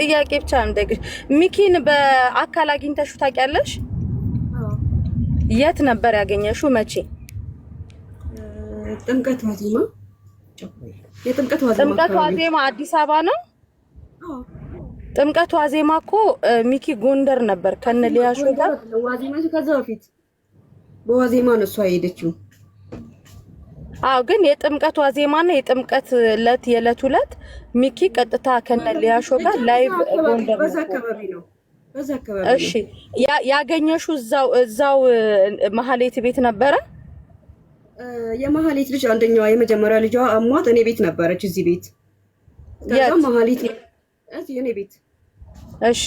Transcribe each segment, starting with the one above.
ጥያቄ ብቻ እንደግሽ ሚኪን በአካል አግኝተሽው ታውቂያለሽ? የት ነበር ያገኘሽው? መቼ? ጥምቀት ዋዜማ። ጥምቀት ዋዜማ አዲስ አበባ ነው? ጥምቀት ዋዜማ እኮ ሚኪ ጎንደር ነበር ከነ ሊያሾ ጋር። ዋዜማ ከዛ በፊት በዋዜማ ነው እሷ ሄደችው። አዎ ግን የጥምቀት ዋዜማና የጥምቀት የዕለት ሚኪ ቀጥታ ከነ ሊያሾ ጋር ላይቭ ጎንደር በዛ አካባቢ ነው። እሺ ያገኘሽው እዛው መሀሌት ቤት ነበረ? የመሀሌት ልጅ አንደኛዋ የመጀመሪያ ልጇ አሟት እኔ ቤት ነበረች እዚህ ቤት። ከዛ መሀሌት እኔ ቤት እሺ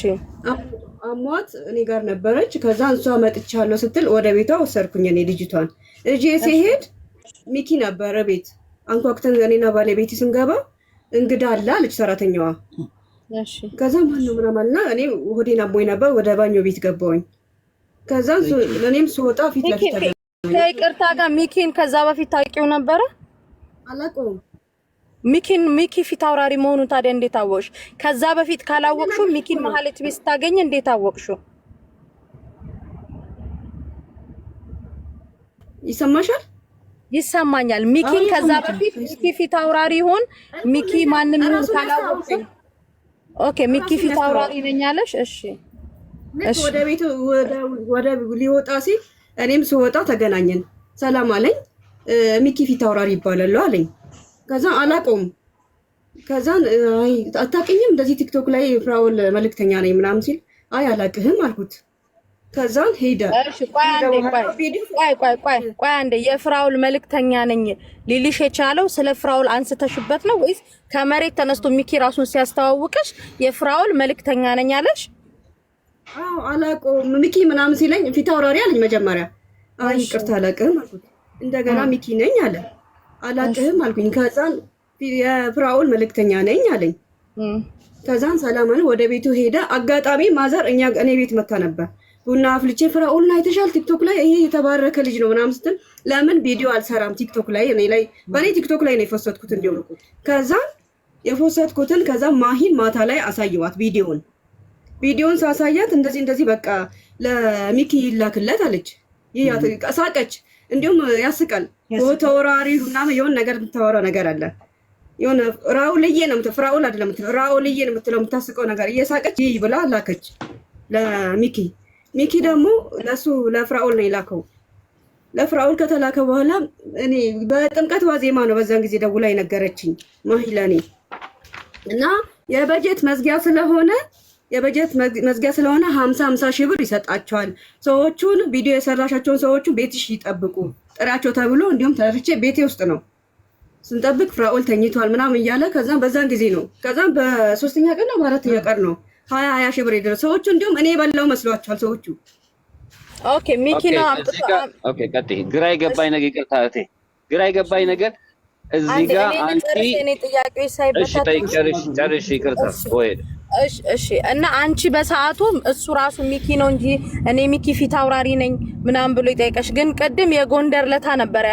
አሟት እኔ ጋር ነበረች። ከዛ እሷ መጥቻለሁ ስትል ወደ ቤቷ ወሰድኩኝ እኔ ልጅቷን። እጄ ሲሄድ ሚኪ ነበረ ቤት አንኳኩተን እኔና ባለቤቴ ስንገባ እንግዳ አለ አለች ሰራተኛዋ። እሺ ከዛ ማን ነው ምናምንና እኔ ሆዴን አሞኝ ነበር ወደ ባኞ ቤት ገባሁኝ። ከዛ እኔም ስወጣ ፊት ለፊት ከይቅርታ ጋር ሚኪን ከዛ በፊት ታውቂው ነበረ? አላውቀውም። ሚኪ ፊት አውራሪ መሆኑን ታዲያ እንዴት አወቅሽ? ከዛ በፊት ካላወቅሽው ሚኪን መሀሌት ቤት ስታገኝ እንዴት አወቅሽው? ይሰማሻል? ይሰማኛል። ሚኪን ከዛ በፊት ሚኪ ፊት አውራሪ ይሆን ሚኪ ማንንም ይሁን ካላወቅሽ ኦኬ ሚኪ ፊት አውራሪ ነኝ አለሽ? እሺ ወደ ቤቱ ወደ ሊወጣ ሲል እኔም ስወጣ ተገናኘን። ሰላም አለኝ። ሚኪ ፊት አውራሪ ይባላል አለኝ። ከዛ አላውቀውም። ከዛ አይ አታውቂኝም እንደዚህ ቲክቶክ ላይ ፍራውል መልእክተኛ ነኝ ምናምን ሲል አይ አላውቅህም አልኩት። ከዛ ሄደ። እሺ ቆይ አንዴ የፍራውል መልእክተኛ ነኝ ሊልሽ የቻለው ስለ ፍራውል አንስተሽበት ነው ወይስ ከመሬት ተነስቶ ሚኪ ራሱን ሲያስተዋውቅሽ የፍራውል መልእክተኛ ነኝ አለሽ? አዎ አላውቀውም ሚኪ ምናምን ሲለኝ ፊት አውራሪ አለኝ መጀመሪያ። አይ ይቅርታ አላውቅህም አልኩት። እንደገና ሚኪ ነኝ አለ። አላውቅህም አልኩኝ። ከዛ የፍራውል መልእክተኛ ነኝ አለኝ። ከዛን ሰላማን ወደ ቤቱ ሄደ። አጋጣሚ ማዘር እኔ ቤት መታ ነበር። ቡና አፍልቼ ፍራውልና አይተሻል ቲክቶክ ላይ ይሄ የተባረከ ልጅ ነው ምናምን ስትል ለምን ቪዲዮ አልሰራም ቲክቶክ ላይ በእኔ ቲክቶክ ላይ ነው የፈሰትኩት እንዲሁ። ከዛ የፈሰትኩትን ከዛ ማሂን ማታ ላይ አሳየዋት ቪዲዮን ሳሳያት እንደዚህ በቃ ለሚኪ ይላክለት አለች። ሳቀች። እንዲሁም ያስቃል። ተወራሪ ምናምን የሆነ ነገር የምታወራው ነገር አለ። የሆነ ፍራውልዬ ነው ፍራውል አይደለም ፍራውልዬ ነው የምትለው የምታስቀው ነገር እየሳቀች ይይ ብላ ላከች ለሚኪ። ሚኪ ደግሞ ለፍራውል ነው የላከው። ለፍራውል ከተላከ በኋላ እኔ በጥምቀት ዋዜማ ነው በዛን ጊዜ ደውላ የነገረችኝ ማሂላኔ እና የበጀት መዝጊያ ስለሆነ 50 ሺህ ብር ይሰጣቸዋል። ሰዎቹን ቪዲዮ የሰራሻቸውን ሰዎቹን ቤትሽ ይጠብቁ ጥራቸው ተብሎ እንዲሁም ተርቼ ቤቴ ውስጥ ነው ስንጠብቅ ፍራውል ተኝቷል ምናምን እያለ ከዛም በዛን ጊዜ ነው ከዛም በሶስተኛ ቀን ነው በአራተኛ ቀን ነው 20 ሺህ ብር ይደረሰ። ሰዎቹ እንዲሁም እኔ በላው መስሏቸዋል ሰዎቹ። ኦኬ ሚኪ ነው አምጥቶ ኦኬ ቀጥይ። ግራ የገባኝ ነገር ይቅርታ እቴ ግራ የገባኝ ነገር እዚህ ጋር አንቺ እኔ ጥያቄው ሳይበታ ጨርሽ ይቅርታ ወይ እሺ እና አንቺ በሰዓቱ እሱ ራሱ ሚኪ ነው እንጂ እኔ ሚኪ ፊት አውራሪ ነኝ ምናምን ብሎ ይጠይቀሽ። ግን ቅድም የጎንደር ለታ ነበር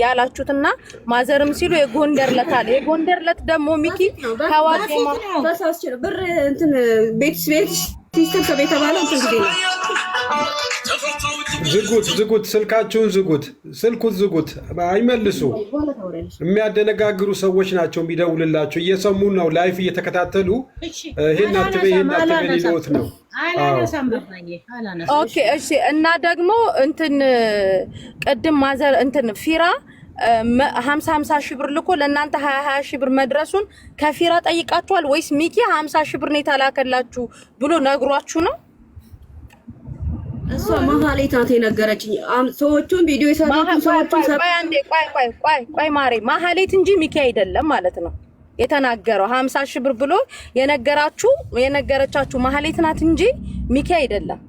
ያላችሁትና ማዘርም ሲሉ የጎንደር ለት ደግሞ ሚኪ ከዋዜማ በሳስቸ ብር እንትን ቤት ሲስተም ከቤት ተባለው እንትን ጊዜ ነው። ዝጉት ስልካችሁን ዝጉት አይመልሱ። የሚያደነጋግሩ ሰዎች ናቸው የሚደውልላቸው። እየሰሙን ነው ላይፍ እየተከታተሉ ይሄን አትበይ ሊሉት ነው። ኦኬ እሺ እና ደግሞ እንትን ቅድም ማዘር እንትን ፊራ 50 ሺህ ብር ልኮ ለእናንተ 20 ሺህ ብር መድረሱን ከፊራ ጠይቃችኋል ወይስ ሚኪ 50 ሺህ ብር ነው የተላከላችሁ ብሎ ነግሯችሁ ነው? እሷ መሀሌት ናት የነገረችኝ። ሰዎቹን ቪዲዮ የሰሩትን ሰዎችን ቆይ ማሬ መሀሌት እንጂ ሚኪ አይደለም ማለት ነው የተናገረው። 50 ሺህ ብር ብሎ የነገረቻችሁ መሀሌት ናት እንጂ ሚኪ አይደለም።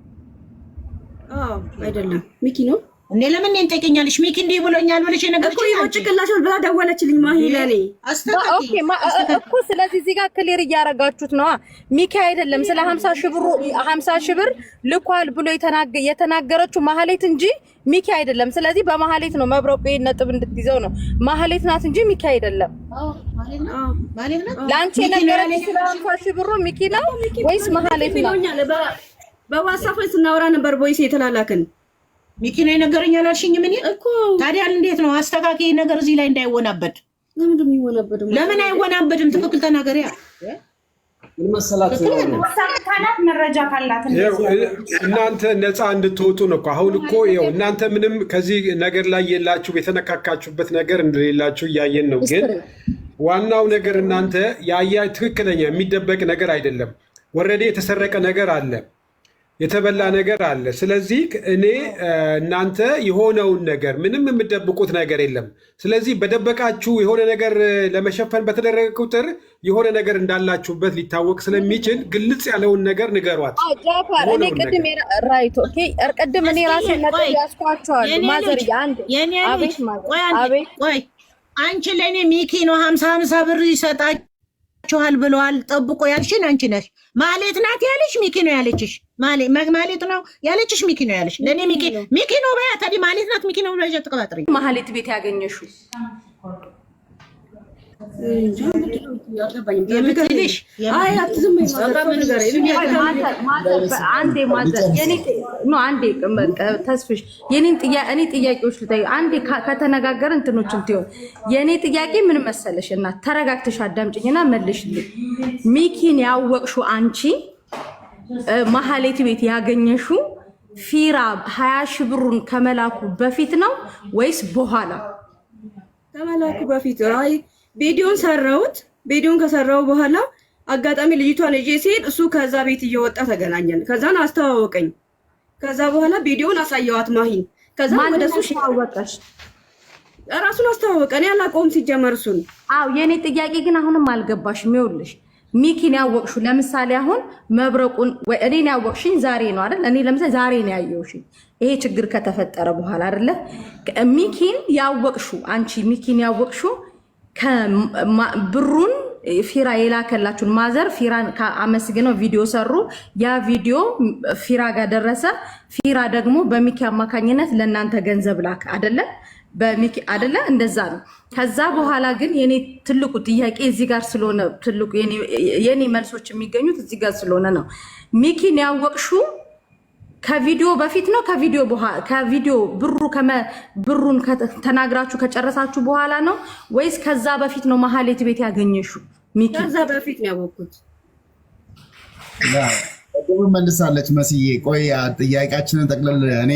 አይደለም ሚኪ ነው። እንዴ ለምን እንጠቀኛለሽ? ሚኪ እንዴ ብሎኛል ብለሽ ነገር እኮ ይወጭቅላሽ ብላ ደወለችልኝ። ማሂ ለኔ ኦኬ እኮ ስለዚህ እዚህ ጋር ክሊር እያረጋችሁት ነው። ሚኪ አይደለም ስለ 50 ሺህ ብር ልኳል ብሎ የተናገረችው ማህሌት እንጂ ሚኪ አይደለም። ስለዚህ በማህሌት ነው መብረቁ ይሄን ነጥብ እንድትይዘው ነው። ማህሌት ናት እንጂ ሚኪ አይደለም። ማለት ነው ላንቺ የነገረች ስለ 50 ሺህ ብሩ ሚኪ ነው ወይስ ማህሌት ነው? በዋትስአፕ ስናወራ ነበር ቮይስ የተላላክን። ሚኪ ነው የነገረኝ አላልሽኝ? ምን እኮ ታዲያ እንዴት ነው አስተካክዬ ነገር እዚህ ላይ እንዳይወናበድ? ለምን አይወናበድም? ትክክል ተናገሪያ። ምን መሰላችሁ መረጃ ካላት እናንተ ነፃ እንድትወጡ ነው እኮ። አሁን እኮ ይኸው እናንተ ምንም ከዚህ ነገር ላይ የላችሁ፣ የተነካካችሁበት ነገር እንደሌላችሁ እያየን ነው። ግን ዋናው ነገር እናንተ ያያ ትክክለኛ የሚደበቅ ነገር አይደለም። ወረዴ የተሰረቀ ነገር አለ፣ የተበላ ነገር አለ። ስለዚህ እኔ እናንተ የሆነውን ነገር ምንም የምደብቁት ነገር የለም። ስለዚህ በደበቃችሁ የሆነ ነገር ለመሸፈን በተደረገ ቁጥር የሆነ ነገር እንዳላችሁበት ሊታወቅ ስለሚችል ግልጽ ያለውን ነገር ንገሯት። ጃፋር እኔ ቅድም ራይት ኦኬ ቅድም እኔ ራሴ ነገር ያስኳቸዋለሁ። ማዘር አቤት ቆይ አንቺ ለኔ ሚኪ ነው 50 ብር ይሰጣችኋል ብለዋል ጠብቆ ያልሽን አንቺ ነሽ። ማህሌት ናት ያለሽ ሚኪ ነው ያለችሽ? ማህሌት ነው ያለችሽ ሚኪ ነው ያለሽ? ለኔ ሚኪ ነው በያ። ታዲያ ማህሌት ናት ሚኪ ነው ብለሽ ተቀባጥሪ። ማህሌት ቤት ያገኘሽው ተስፍሽ የኔን ጥያቄዎች ልጠይቅ አንዴ ከተነጋገር እንትኖች እንትሆን የኔ ጥያቄ ምን መሰለሽ? እና ተረጋግተሽ አዳምጪኝና መልሽልኝ። ሚኪን ያወቅሽው አንቺ ማህሌት ቤት ያገኘሽው ፊራ 20 ሺህ ብሩን ከመላኩ በፊት ነው ወይስ በኋላ? ከመላኩ በፊት። አይ ቪዲዮን ሰራሁት። ቪዲዮን ከሰራው በኋላ አጋጣሚ ልጅቷን እጄ ሲሄድ እሱ ከዛ ቤት እየወጣ ተገናኘን። ከዛን አስተዋወቀኝ። ከዛ በኋላ ቪዲዮን አሳየዋት ማሂን። ከዛ ወደሱ ሻወቀሽ ራሱን አስተዋወቀ። እኔ አላውቀውም ሲጀመር እሱን። አዎ የኔ ጥያቄ ግን አሁንም አልገባሽም። ይኸውልሽ ሚኪን ያወቅሽው ለምሳሌ አሁን መብረቁን ወይ እኔን ያወቅሽኝ ዛሬ ነው አይደል? እኔ ለምሳሌ ዛሬ ነው ያየሁሽኝ ይሄ ችግር ከተፈጠረ በኋላ አይደለ? ሚኪን ያወቅሽው አንቺ ሚኪን ያወቅሽው ብሩን ፊራ የላከላችሁን ማዘር ፊራን አመስግነው ቪዲዮ ሰሩ። ያ ቪዲዮ ፊራ ጋር ደረሰ። ፊራ ደግሞ በሚኪ አማካኝነት ለእናንተ ገንዘብ ላክ አይደለ? በሚኪ አይደለ? እንደዛ ነው። ከዛ በኋላ ግን የኔ ትልቁ ጥያቄ እዚህ ጋር ስለሆነ ትልቁ የኔ መልሶች የሚገኙት እዚህ ጋር ስለሆነ ነው። ሚኪን ያወቅሽው ከቪዲዮ በፊት ነው ከቪዲዮ በኋላ? ከቪዲዮ ብሩን ተናግራችሁ ከጨረሳችሁ በኋላ ነው ወይስ ከዛ በፊት ነው ማህሌት ቤት ያገኘሽው? ሚኪ ከዛ በፊት ነው ያወቅኩት። መልሳለች መስዬ። ቆይ ጥያቄያችንን ጠቅለል እኔ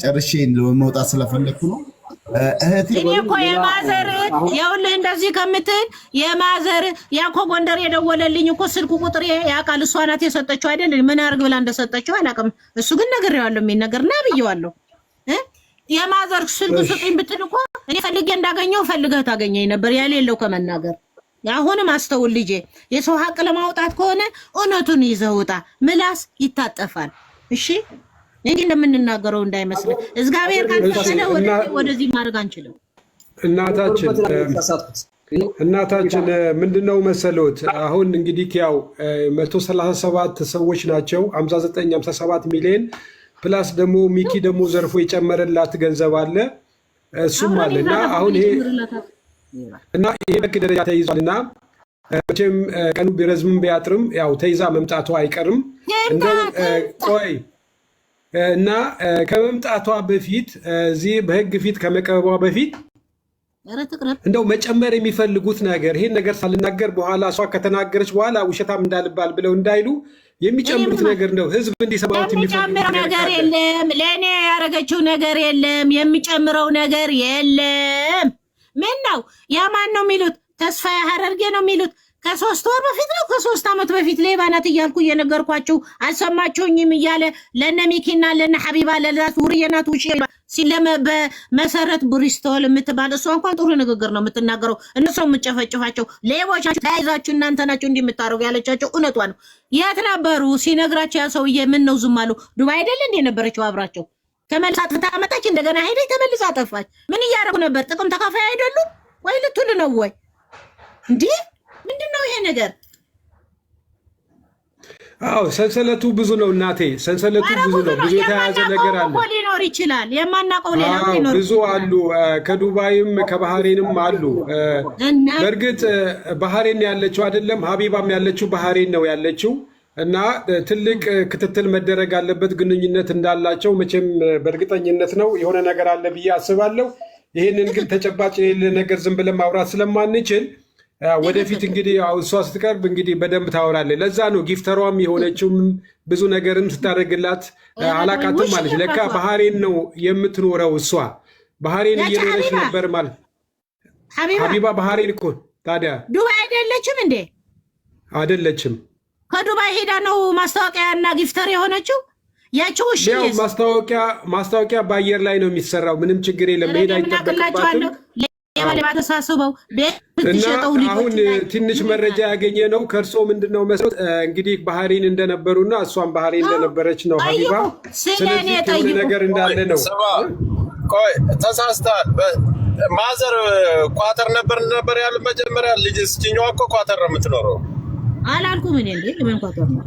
ጨርሼ መውጣት ስለፈለግኩ ነው። እኔ እኮ የማዘር ያውልህ እንደዚህ ከምትል የማዘር ያኮ ጎንደር የደወለልኝ እኮ ስልኩ ቁጥር ያውቃል። እሷ ናት የሰጠችው አይደል? ምን አርግ ብላ እንደሰጠችው አላውቅም። እሱ ግን ነግሬዋለሁ። የሚነገር እና ብዬዋለሁ። የማዘር ስልክ ስጡኝ ብትል እኮ እኔ ፈልጌ እንዳገኘው ፈልገህ ታገኘኝ ነበር ያሌለው ከመናገር። አሁንም አስተውል ልጄ፣ የሰው ሀቅ ለማውጣት ከሆነ እውነቱን ይዘህ ውጣ። ምላስ ይታጠፋል። እሺ እንግዲህ እንደምንናገረው እንዳይመስል። እግዚአብሔር ካንተሰለ ወደዚህ ማድረግ አንችልም። እናታችን ምንድነው መሰሎት? አሁን እንግዲህ ያው 137 ሰዎች ናቸው 57 ሚሊዮን ፕላስ ደግሞ ሚኪ ደግሞ ዘርፎ የጨመረላት ገንዘብ አለ እሱም አለና አሁን ይሄ ደረጃ ተይዟልና መቼም ቀኑ ቢረዝምም ቢያጥርም ያው ተይዛ መምጣቷ አይቀርም። እንደው ቆይ እና ከመምጣቷ በፊት እዚህ በህግ ፊት ከመቅረቧ በፊት እንደው መጨመር የሚፈልጉት ነገር ይሄን ነገር ሳልናገር በኋላ እሷ ከተናገረች በኋላ ውሸታም እንዳልባል ብለው እንዳይሉ የሚጨምሩት ነገር ነው። ህዝብ እንዲሰማት የሚፈልጉት ነገር የለም። ለእኔ ያደረገችው ነገር የለም። የሚጨምረው ነገር የለም። ምን ነው ያማን ነው የሚሉት? ተስፋዬ ሀረርጌ ነው የሚሉት? ከ3 ወር በፊት ነው ከ3 ዓመት በፊት ሌባ ናት እያልኩ እየነገርኳችሁ አልሰማችሁኝም? እያለ ለነ ሚኪና ለነ ሐቢባ ለራስ ውርየናት ውጪ ሲለመ በመሰረት ብሪስቶል የምትባል እሷ እንኳን ጥሩ ንግግር ነው የምትናገረው። እነሱ የምጨፈጭፋቸው ሌቦች ተያይዛችሁ እናንተ ናችሁ እንደምታረጉ ያለቻቸው እውነቷ ነው። የት ነበሩ ሲነግራቸው? ያ ሰውዬ ምን ነው ዝም አሉ? ዱባይ አይደል እንደ ነበረችው አብራቸው ተመልሳ ታመጣች እንደገና ሄደች ተመልሳ ጠፋች። ምን እያደረጉ ነበር? ጥቅም ተካፋይ አይደሉ ወይ ልትሉ ነው ወይ እንዴ? ምንድነው ይሄ ነገር? አዎ ሰንሰለቱ ብዙ ነው እናቴ፣ ሰንሰለቱ ብዙ ነው። ብዙ የተያዘ ነገር አለ። ሊኖር ይችላል የማናውቀው ሌላ ሊኖር ብዙ አሉ። ከዱባይም ከባህሬንም አሉ። በእርግጥ ባህሬን ያለችው አይደለም፣ ሀቢባም ያለችው ባህሬን ነው ያለችው። እና ትልቅ ክትትል መደረግ አለበት። ግንኙነት እንዳላቸው መቼም በእርግጠኝነት ነው የሆነ ነገር አለ ብዬ አስባለሁ። ይህንን ግን ተጨባጭ የሌለ ነገር ዝም ብለን ማውራት ስለማንችል ወደፊት እንግዲህ እሷ ስትቀርብ እንግዲህ በደንብ ታወራለች። ለዛ ነው ጊፍተሯም የሆነችውም ብዙ ነገርም ስታደርግላት አላቃትም ማለች። ለካ ባህሬን ነው የምትኖረው እሷ ባህሬን እየኖረች ነበር ማለት ሀቢባ ባህሬን እኮ ታዲያ ዱባይ አይደለችም እንዴ? አይደለችም። ከዱባይ ሄዳ ነው ማስታወቂያ እና ጊፍተር የሆነችው። ያቺው እሺ ማስታወቂያ በአየር ላይ ነው የሚሰራው። ምንም ችግር የለም። ሄዳ ይጠበቅባትም። ተሳስበው አሁን ትንሽ መረጃ ያገኘ ነው ከእርሶ ምንድነው መስሎት እንግዲህ ባህሬን እንደነበሩና እሷም ባህሬን እንደነበረች ነው ሀቢባ። ስለዚህ ነገር እንዳለ ነው። ቆይ ተሳስተሃል። ማዘር ኳተር ነበር ያሉት መጀመሪያ። ልጅ እስኪኛዋ እኮ ኳተር ነው የምትኖረው አላልኩም እኔ እንዴ? ለምን ኳተር ነው?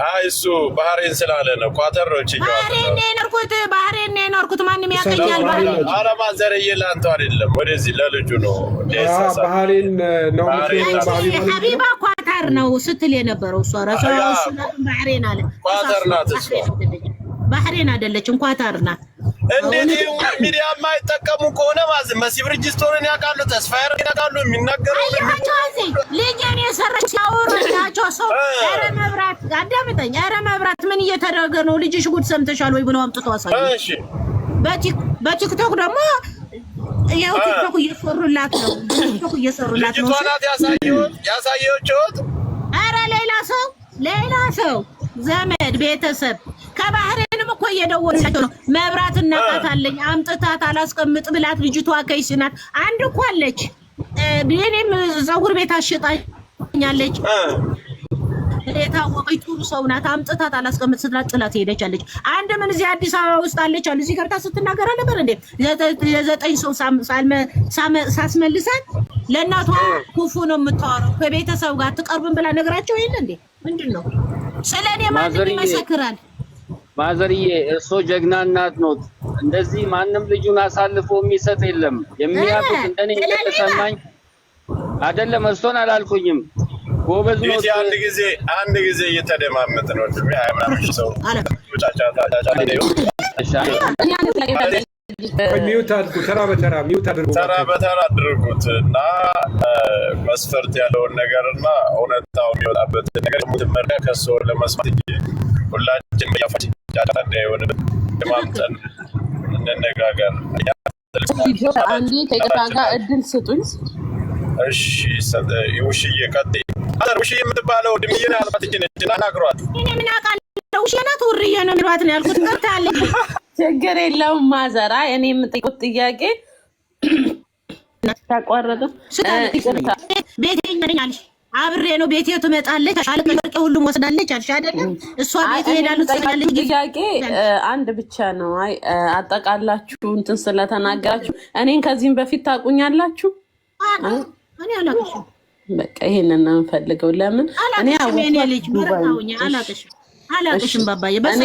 አይ እሱ ባህሬን ስላለ ነው ኳተር ነው እቺኛዋ። ባህሬን ነው የኖርኩት ማንም ያቀኛል። ኧረ ማዘር እየላንተው አይደለም ወደዚህ ለልጁ ነው። ባህሬን ነው ሀቢባ ኳተር ነው ስትል የነበረው እሷ ራሷ ባህሬን አለ። ኳተር ናት እሷ። ባህሬን አይደለችም ኳተር ናት። እንዴት ሚዲያ የማይጠቀሙ ከሆነ መሲ ብርጅስቶንን ያውቃሉ፣ ተስፋ ያውቃሉ። የሚናገረው ልጄን የሰራች ሲያወራቸው ሰው ኧረ መብራት አዳምጠኝ፣ ኧረ መብራት ምን እየተደረገ ነው? ልጅሽ ጉድ ሰምተሻል ወይ ብለው አምጥቶ አሳየኝ። እሺ በቲክቶክ ደግሞ ያው ቲክቶክ እየሰሩላት ነው። ቲክቶክ እየሰሩላት ነው። ልጅቷ ናት ያሳየችሁት። ኧረ ሌላ ሰው ዘመድ ቤተሰብ ከባህሬንም እኮ እየደወላቸው ነው። መብራት እናቃታለኝ አምጥታት አላስቀምጥ ብላት ልጅቷ ከይስ ናት። አንድ እኮ አለች እኔም ፀጉር ቤት አሽጣኛለች። የታወቀች ጥሩ ሰው ናት። አምጥታት አላስቀምጥ ስትላት ጥላት ሄደች አለች። አንድ ምን እዚህ አዲስ አበባ ውስጥ አለች አሉ። እዚህ ገብታ ስትናገር ነበር እንዴ? የዘጠኝ ሰው ሳስመልሳት ለእናቷ ክፉ ነው የምታወራው ከቤተሰብ ጋር ትቀርብን ብላ ነግራቸው የለ እንዴ? ምንድን ነው ስለኔ ማንም ይመሰክራል? ማዘርዬ እርሶ ጀግና እናት ኖት። እንደዚህ ማንም ልጁን አሳልፎ የሚሰጥ የለም። የሚያውቁት እንደኔ የተሰማኝ አይደለም። እርሶን አላልኩኝም። ጎበዝ ኖት። አንድ ጊዜ እየተደማመጥ ነው እንዴ? አይማምሽ ሰው ሚውት አድርጉ። ተራ በተራ አድርጉት እና መስፈርት ያለውን ነገርና እውነታው የሚወጣበት ነገር ሙትመርካ ከሶ ለመስማት እንጂ ሁላችን ያፋችን እንዳይሆን ማምጠን እንነጋገር። አንዴ ከይቅርታ ጋር እድል ስጡኝ። እሺ ውሽዬ ቀጥይ። ውሽዬ የምትባለው ድምዬን አልባትችን ናግሯት። እኔ ምን አውቃለሁ? ውሽዬ ናት ውርዬ ነው የሚሏት ነው ያልኩት። ቀርታለ ችግር የለውም ማዘራ። እኔ የምጠይቁት ጥያቄ ታቋረጠ ይቅርታ ቤቴ ነኛልሽ አብሬ ነው ቤቴ ትመጣለች አልቀርቀ ሁሉም ወስዳለች አልሽ አይደለም? እሷ ቤቴ ሄዳሉ ትሰራለች። ጥያቄ አንድ ብቻ ነው። አይ አጠቃላችሁ እንትን ስለተናገራችሁ እኔን ከዚህም በፊት ታቁኛላችሁ? እኔ አላቅሽም። በቃ ይሄንን ነው የምፈልገው። ለምን እኔ አላቅሽም ባባዬ። እኔ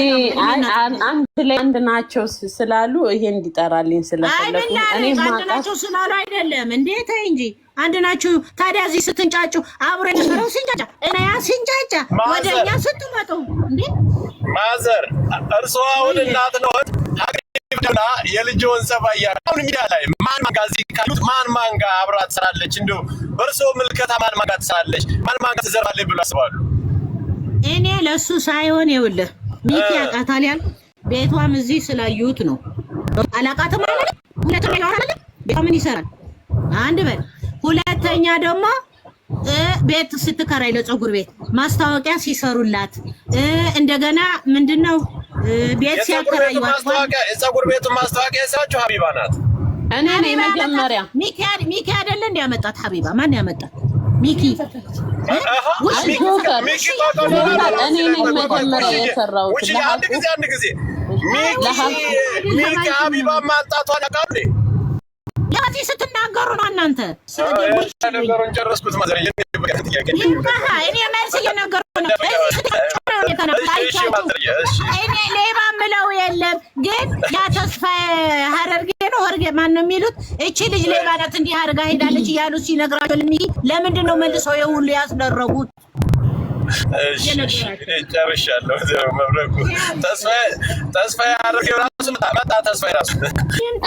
አንድ ላይ አንድ ናቸው ስላሉ ይሄ እንዲጠራልኝ ስለፈለኩ እኔ አንድ ናቸው ስላሉ አይደለም እንዴ? ተይ እንጂ አንድ ናችሁ። ታዲያ እዚህ ስትንጫጩ አብሮ የነበረው ሲንጫጫ እና ያ ሲንጫጫ ወደኛ ስትመጡ እንዴ? ማዘር እርሷ አሁን እናት ነው ሀገሪቱና የልጅውን ሰባያ አሁን ሚዲያ ላይ ማን ማጋዚ ካሉት ማን ጋር አብራ ትሰራለች? እንደው በእርሶ ምልከታ ማን ጋር ትሰራለች? ማን ጋር ትዘራለች ብሎ ያስባሉ? እኔ ለሱ ሳይሆን ይኸውልህ ሚኪ ያውቃታል ያልኩት ቤቷም እዚህ ስላዩት ነው። አላውቃትም ማለት ሁለተኛ ያወራል ቤቷ ምን ይሰራል? አንድ በል ሁለተኛ ደግሞ ቤት ስትከራይ ለፀጉር ቤት ማስታወቂያ ሲሰሩላት እንደገና ምንድነው ቤት ሲያከራዩ ማስታወቂያ ፀጉር ቤቱ ማስታወቂያ የሰራችው ሀቢባ ናት። እኔ ነኝ መጀመሪያ ሚኪ አይደለ እንደ ያመጣት ሀቢባ ማን ያመጣት? ሚኪ እኔ ነኝ መጀመሪያ የሰራሁት። አንድ ጊዜ ሚኪ ሀቢባ ማጣቷን ያውቃሉ። ያዚ ስትናገሩ ነው እናንተ ነገሩን ጨረስኩት። ማዘር እኔ መልስ እየነገሩ ነው። እኔ ሌባ ምለው የለም ግን ያ ተስፋ ሀረርጌ ነው ወርጌ ማን ነው የሚሉት እቺ ልጅ ሌባ ናት እንዲህ አድርጋ ሄዳለች እያሉ ሲነግራቸው ለምንድን ነው መልሰው የሁሉ ያስደረጉት? እሺ ጨርሻለሁ። መብረቁ ተስፋ ያደረገው ራሱ መጣ። ተስፋ ራሱ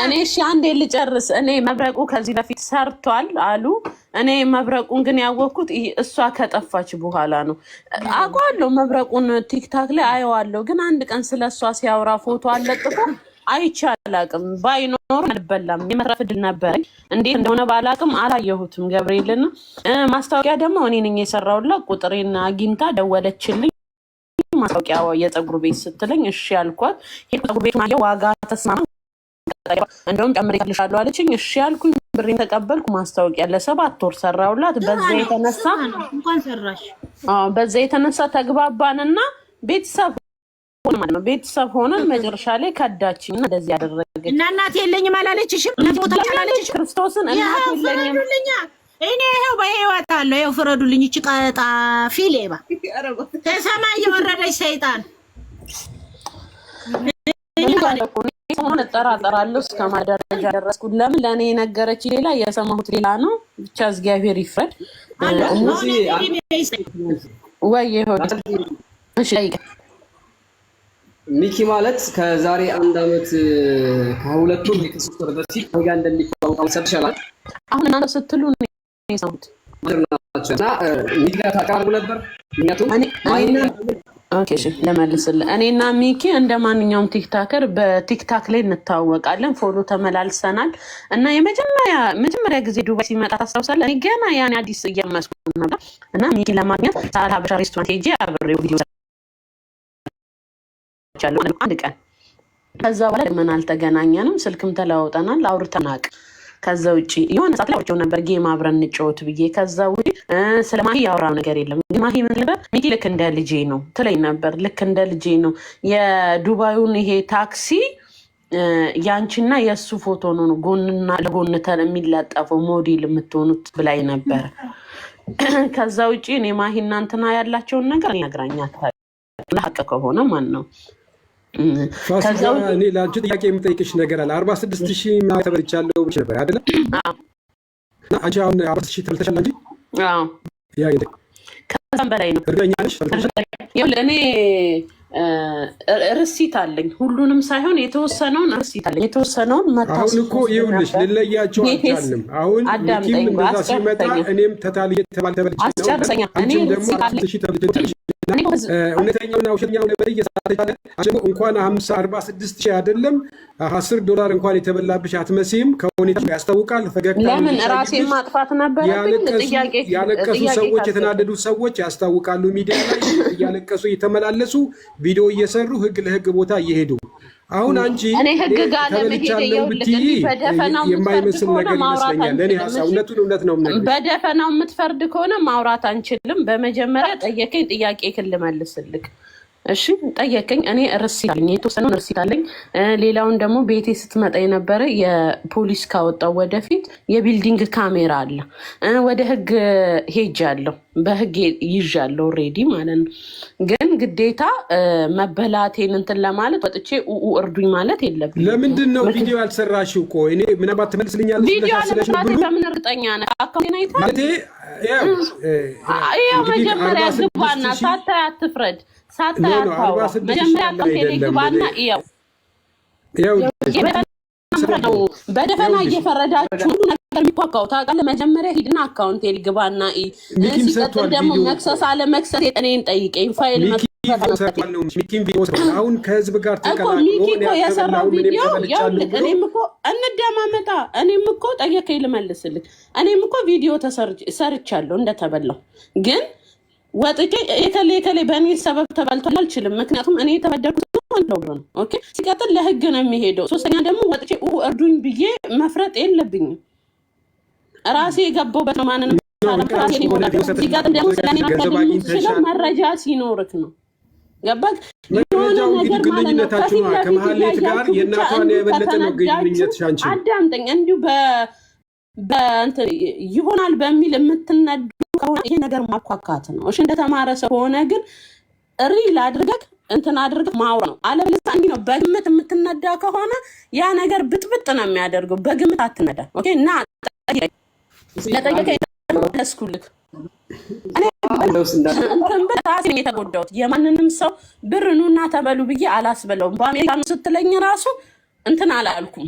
እኔ እሺ አንዴ ልጨርስ። እኔ መብረቁ ከዚህ በፊት ሰርቷል አሉ። እኔ መብረቁን ግን ያወቅኩት እሷ ከጠፋች በኋላ ነው። አውቀዋለሁ መብረቁን ቲክታክ ላይ አየዋለሁ። ግን አንድ ቀን ስለሷ ሲያወራ ፎቶ አለጥፎ አይቻላቅም። ባይኖር አልበላም የመረፍ ድል ነበር። እንዴት እንደሆነ ባላቅም አላየሁትም። ገብርኤልና ማስታወቂያ ደግሞ እኔ ነኝ የሰራውላት። ቁጥሬን አግኝታ ደወለችልኝ። ማስታወቂያ የፀጉር ቤት ስትለኝ እሺ ያልኳት። የፀጉር ቤት ማለት ዋጋ ተስማማ እንደውም ጨምሬልሻለሁ አለችኝ። እሺ ያልኩኝ ብሬን ተቀበልኩ። ማስታወቂያ ለ7 ወር ሰራውላት። በዛ የተነሳ እንኳን ሰራሽ። በዛ የተነሳ ተግባባንና ቤተሰብ ቤተሰብ ሆነን መጨረሻ ላይ ከዳችኝ። እንደዚህ ያደረገች እና እናት የለኝም አላለችሽም? እናት ሞታ አላለችሽ? ክርስቶስን እናት የለኝም። እኔ ይሄው በህይወት አለው። ይሄው ፍረዱልኝ። እቺ ቀጣፊ ሌባ ከሰማይ የወረደች ሰይጣን ሰሞኑን እጠራጠራለሁ እስከ ማደረጃ ደረስኩ። ለምን ለእኔ የነገረች ሌላ የሰማሁት ሌላ ነው። ብቻ እግዚአብሔር ይፍረድ። ወይ ይሆን እሺ ሚኪ ማለት ከዛሬ 1 ዓመት ከ2 ወር ከ3 ወር በፊት ከጋ እንደሚታወቀው ሰብሻላል። አሁን እናንተ ስትሉ ነው የሰማሁት እና ሚኪ ጋር ታቀርቡ ነበር። ምክንያቱም ኦኬ እሺ ለመልስልህ። እኔና ሚኪ እንደ ማንኛውም ቲክታከር በቲክታክ ላይ እንታወቃለን። ፎሎ ተመላልሰናል እና የመጀመሪያ ጊዜ ዱባይ ሲመጣ ታስታውሳለህ? እኔ ገና ያኔ አዲስ እየመስኩ ነበር እና ሚኪ ለማግኘት ሳላ ሀበሻ ሬስቶራንት ሄጄ አብሬው ቪዲዮ ቻለው አንድ ቀን። ከዛ በኋላ ምን አልተገናኘንም፣ ስልክም ተለዋውጠናል፣ አውርተናል። ከዛ ውጪ የሆነ ሰዓት ላይ አውርቼው ነበር ጌም አብረን እንጫወት ብዬ። ከዛ ውጪ ስለማሂ ያወራው ነገር የለም። ማሂ ምን ነበር ሚኪ ልክ እንደ ልጄ ነው ትለኝ ነበር። ልክ እንደ ልጄ ነው። የዱባዩን ይሄ ታክሲ ያንቺና የእሱ ፎቶ ነው ጎንና ለጎን የሚለጠፈው ሞዴል የምትሆኑት ብላኝ ነበር። ከዛ ውጪ እኔ ማሂ እናንተና ያላቸውን ነገር ይነግራኛል። ለሐቅ ከሆነ ማን ነው ፋሲካ እኔ ለአንቺ ጥያቄ የምጠይቅሽ ነገር አለ። 46000 ተበልቻለሁ ብቻ ነበር አይደል? እና አንቺ አሁን 46000 ተበልተሻል እንጂ? አዎ ያ ይደ ከዛም በላይ ነው። እርግጠኛ ነሽ? ለእኔ ርሲት አለኝ። ሁሉንም ሳይሆን የተወሰነውን ርሲት አለኝ። የተወሰነውን መታሰብ። አሁን እኮ ይኸውልሽ ልለያቸው አልቻልንም። አሁን ሚኪም እንደዛ ሲመጣ እኔም ተታልዬ ተበልቼ ነው። አንቺም ደግሞ 46000 ተበልተሽ እውነተኛውና ውሸተኛው ነበር እየሳተቻለ አጀሞ እንኳን 46,000 አይደለም $10 እንኳን የተበላብሽ አትመሲም። ከሁኔታው ያስታውቃል። ፈገግታ ለምን ራሴን ማጥፋት ነበር? ያለቀሱ ሰዎች የተናደዱ ሰዎች ያስታውቃሉ። ሚዲያ ላይ እያለቀሱ እየተመላለሱ ቪዲዮ እየሰሩ ህግ ለህግ ቦታ እየሄዱ አሁን አንቺ እኔ ህግ ጋር ለመሄድ ብትይ የማይመስል ነገር ይመስለኛል። ለኔ ሀሳብ እውነት ነው። በደፈናው የምትፈርድ ከሆነ ማውራት አንችልም። በመጀመሪያ ጠየቀኝ ጥያቄ ልመልስልክ። እሺ ጠየቀኝ። እኔ ርሲት አለኝ፣ የተወሰነውን ርሲት አለኝ። ሌላውን ደግሞ ቤቴ ስትመጣ የነበረ የፖሊስ ካወጣው ወደፊት የቢልዲንግ ካሜራ አለ። ወደ ህግ ሄጃለሁ፣ በህግ ይዣለሁ ኦልሬዲ ማለት ነው። ግን ግዴታ መበላቴን እንትን ለማለት ወጥቼ እርዱኝ ማለት የለብኝም። ለምንድን ነው ቪዲዮ ያልሰራሽው? ቆይ እኔ ምናባት ትመልስልኛለሽ? ቪዲዮ ለመስራት በምን እርግጠኛ ነህ? አካውንቴን አይተሃል? ይኸው መጀመሪያ ግባና ሳታይ አትፍረድ። መጀመሪያ ግባና ይኸው በደፈና እየፈረዳችሁ ሁሉ ነገር የሚኳኳው ታውቃለህ። መጀመሪያ ሂድና አካውንቴ ግባና ሲቀጥል ደግሞ መክሰስ አለ መክሰስ እኔን ጠይቀኝ። ፋይል አሁን ከህዝብ ጋር ሚኪ እኮ የሰራው ቪዲዮ ይኸውልህ። እኔም እኮ እንደማመጣ እኔም እኮ ጠየቀኝ ልመልስልህ። እኔም እኮ ቪዲዮ ሰርቻለሁ እንደተበላው ግን ወጥቼ የከሌ በእኔ ሰበብ ተበልቷል አልችልም። ምክንያቱም እኔ የተበደልኩት ነው። ኦኬ ሲቀጥል ለህግ ነው የሚሄደው። ሶስተኛ ደግሞ ወጥቼ እርዱኝ ብዬ መፍረጥ የለብኝም። ራሴ የገባሁበት ነው። ማንንም ሲቀጥል ደግሞ ስለኔ ማከል የምትችለው መረጃ ሲኖርክ ነው። ገባክ? የሆነ መረጃው እንግዲህ ግንኙነታችሁ ከመሀሌት ጋር የእናቷን የበለጠ ነው ግንኙነትሽ አንቺ። አዳምጠኝ። እንዲሁ በእንትን ይሆናል በሚል የምትነዱ ከሆነ ይሄ ነገር ማኳካት ነው። እሺ እንደተማረ ሰው ሆነ ግን ሪል አድርገህ እንትን አድርገህ ማውራት ነው። አለበለዚያ እንዲህ ነው በግምት የምትነዳ ከሆነ ያ ነገር ብጥብጥ ነው የሚያደርገው። በግምት አትነዳ። ኦኬ እና ለጠየቀኝ ለስኩልክ እኔ እንትን በራሴን የተጎዳሁት የማንንም ሰው ብር ኑና ተበሉ ብዬ አላስበለውም። በአሜሪካኑ ስትለኝ ራሱ እንትን አላልኩም።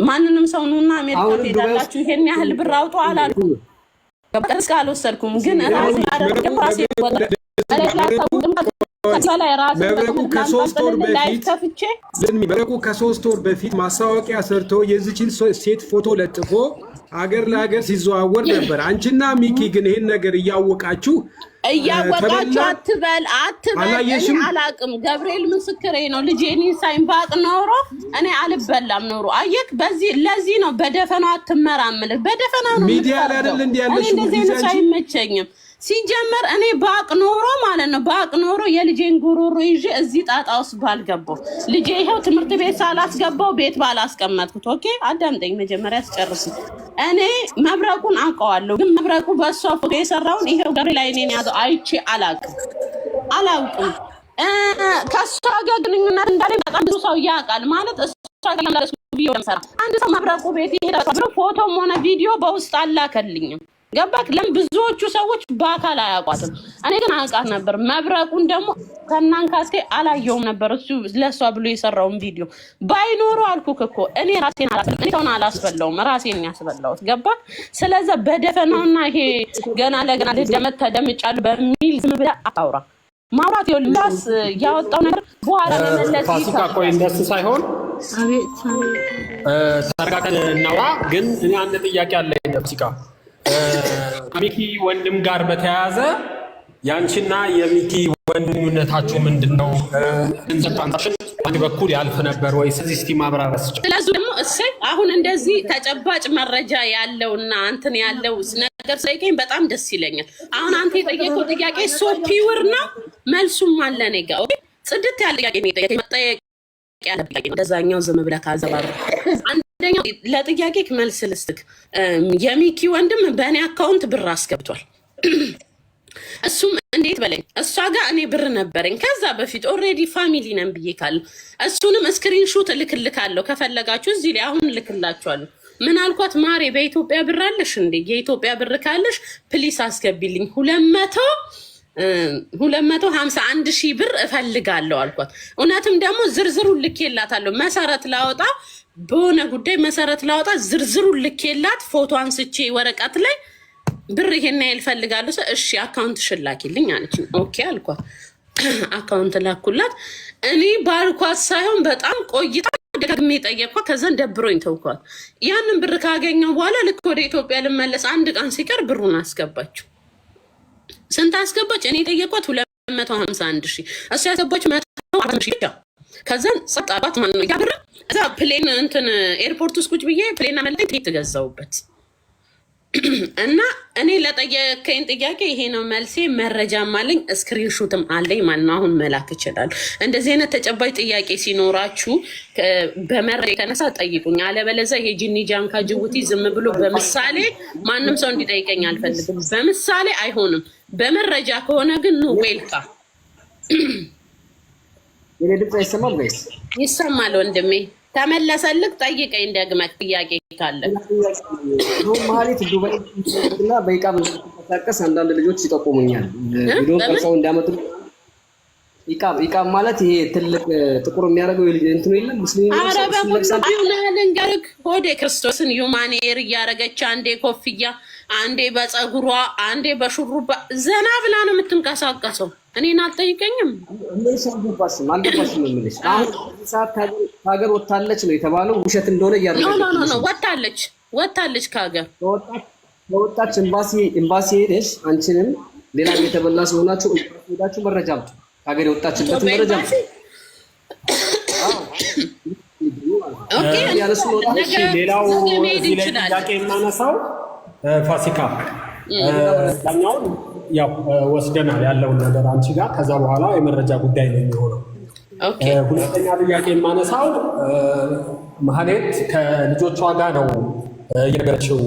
ማንንም ሰው ኑና አሜሪካ ትሄዳላችሁ ይሄን ያህል ብር አውጡ አላልኩም። በቀርስ ካልወሰድኩም ግን ራሴ አደረገው ራሴ ወጣ መብረቁ ከ3 ወር በፊት ማስታወቂያ ሰርቶ የዚችን ሴት ፎቶ ለጥፎ አገር ለሀገር ሲዘዋወር ነበር። አንቺና ሚኪ ግን ይሄን ነገር እያወቃችሁ አትበል አላቅም። ገብርኤል ምስክሬ ነው። ልጄን ሳይንባቅ ኖሮ እኔ አልበላም ኖሮ አየክ። ለዚህ ነው በደፈናው አትመራምልህ። በደፈናው ነው ሚዲያ ላይ አይደል እንዴ ያለሽ? እንደዚህ አይመቸኝም። ሲጀመር እኔ ባቅ ኖሮ ማለት ነው ባቅ ኖሮ የልጄን ጉሮሮ ይዤ እዚህ ጣጣ ውስጥ ባልገባው። ልጄ ይሄው ትምህርት ቤት ሳላስገባው ቤት ባላስቀመጥኩት። ኦኬ አዳምጠኝ መጀመሪያ አስጨርስ። እኔ መብረቁን አውቀዋለሁ፣ ግን መብረቁ በእሷ ፎቶ የሰራውን ይሄው ጋር ላይ እኔን ያዘው አይቼ አላውቅም። ከእሷ ጋር ግንኙነት እንዳለኝ በጣም ብዙ ሰው ያውቃል። ማለት እሷ ጋር ያለ ቪዲዮ ለምሳሌ አንድ ሰው መብረቁ ቤት ይሄዳል ብሎ ፎቶም ሆነ ቪዲዮ በውስጥ አላከልኝም። ገባክ? ለምን ብዙዎቹ ሰዎች በአካል አያውቋትም። እኔ ግን አውቃት ነበር። መብረቁን ደግሞ ከናንካስቴ አላየውም ነበር እሱ ለሷ ብሎ የሰራውን ቪዲዮ ባይኖረው አልኩክ እኮ እኔ ራሴን አላስበላውም ራሴን ያስበላውት። ገባክ? ስለዚህ በደፈናውና ይሄ ገና ለገና ልደመት ተደምጫለሁ በሚል ዝም ብለህ አታውራ። ማውራት ይኸውልህ ያወጣው ነገር በኋላ መመለስ ፋሲካ ቆይ እንደሱ ሳይሆን ተረጋግተን እናውራ። ግን እኔ አንድ ጥያቄ አለኝ ፋሲካ ከሚኪ ወንድም ጋር በተያያዘ ያንቺና የሚኪ ወንድምነታችሁ ምንድነው? እንዘጣንታሽን አንድ በኩል ያልፍ ነበር ወይ? ስለዚህ እስቲ ማብራሪያ ስጭ። ስለዚህ ደግሞ እሰይ አሁን እንደዚህ ተጨባጭ መረጃ ያለውና አንተን ያለው ነገር ሳይገኝ በጣም ደስ ይለኛል። አሁን አንተ የጠየቀው ጥያቄ ሶፒውር ነው፣ መልሱም አለ እኔ ጋር። ኦኬ ጽድት ያለ ጥያቄ ነው የጠየቀኝ። መጠየቅ ያለብኝ እንደዛኛው ዝም ብለህ ካዘባሩ አንደኛው ለጥያቄ መልስ ልስጥክ። የሚኪ ወንድም በእኔ አካውንት ብር አስገብቷል። እሱም እንዴት በለኝ እሷ ጋር እኔ ብር ነበረኝ ከዛ በፊት ኦልሬዲ ፋሚሊ ነን ብዬ ካለ እሱንም ስክሪንሾት እልክልካለሁ ከፈለጋችሁ እዚህ ላይ አሁን እልክላችኋለሁ። ምን አልኳት? ማሬ በኢትዮጵያ ብር አለሽ እንዴ? የኢትዮጵያ ብር ካለሽ ፕሊስ አስገቢልኝ 251,000 ብር እፈልጋለሁ አልኳት። እውነትም ደግሞ ዝርዝሩን ልኬላታለሁ። መሰረት ላወጣ በሆነ ጉዳይ መሰረት ላወጣ ዝርዝሩን ልኬላት ፎቶ አንስቼ ወረቀት ላይ ብር ይሄን ያህል እፈልጋለሁ። እሺ አካውንት ሽላኪልኝ አለች። ኦኬ አልኳት። አካውንት ላኩላት። እኔ ባልኳት ሳይሆን በጣም ቆይታ ደጋግሜ ጠየቅኳት። ከዛን ደብሮኝ ተውኳት። ያንን ብር ካገኘው በኋላ ልክ ወደ ኢትዮጵያ ልመለስ አንድ ቀን ሲቀር ብሩን አስገባችው። ስንት አስገባች? እኔ የጠየቅኳት 251,000 እሱ ያስገባች 140,000። ከዛን ጸጣባት ማለት ነው። ያ ብር እዛ ፕሌን እንትን ኤርፖርት ውስጥ ቁጭ ብዬ ፕሌን አመለጠኝ ትኬት ገዛውበት። እና እኔ ለጠየቀኝ ጥያቄ ይሄ ነው መልሴ። መረጃም አለኝ ስክሪንሾትም አለኝ ማለት ነው። አሁን መላክ ይችላል። እንደዚህ አይነት ተጨባጭ ጥያቄ ሲኖራችሁ በመረጃ የተነሳ ጠይቁኝ። አለበለዚያ ይሄ ጂኒ ጃንካ ጅቡቲ ዝም ብሎ በምሳሌ ማንም ሰው እንዲጠይቀኝ አልፈልግም። በምሳሌ አይሆንም። በመረጃ ከሆነ ግን ኑ ዌልካ። የኔ ድምፅ አይሰማም ጋይስ? ይሰማል ወንድሜ። ተመለሰልክ ጠይቀኝ ደግመህ ጥያቄ ካለ። ማለት ዱባይ እና በኢቃም ተንቀሳቀስ አንዳንድ ልጆች ይጠቁሙኛል ቪዲዮ ቀርጸው እንዲያመጡ። ኢቃም ማለት ይሄ ትልቅ ጥቁር የሚያደርገው እንትኑ የለም ሙስሊም ልንገርክ ሆዴ ክርስቶስን ዩማኔር እያደረገች አንዴ ኮፍያ አንዴ በፀጉሯ አንዴ በሹሩባ ዘና ብላ ነው የምትንቀሳቀሰው። እኔን አልጠይቀኝም። አልገባሽም የምልሽ አሁን ሰዓት ከሀገር ወታለች ነው የተባለው ውሸት እንደሆነ እያደረገች ነው። ወታለች ከሀገር በወጣች ኤምባሲ ሄደሽ አንቺንም ሌላ የተበላ ስለሆናችሁ ሄዳችሁ መረጃ አምጡ። ከሀገር የወጣችበት መረጃ አምጡ። ሌላው እዚህ ላይ ጥያቄ የማነሳው ፋሲካ ያኛውን ያው ወስደናል ያለውን ነገር አንቺ ጋር ከዛ በኋላ የመረጃ ጉዳይ ነው የሚሆነው። ሁለተኛ ጥያቄ የማነሳው ማህሌት ከልጆቿ ጋር ነው የነገረችው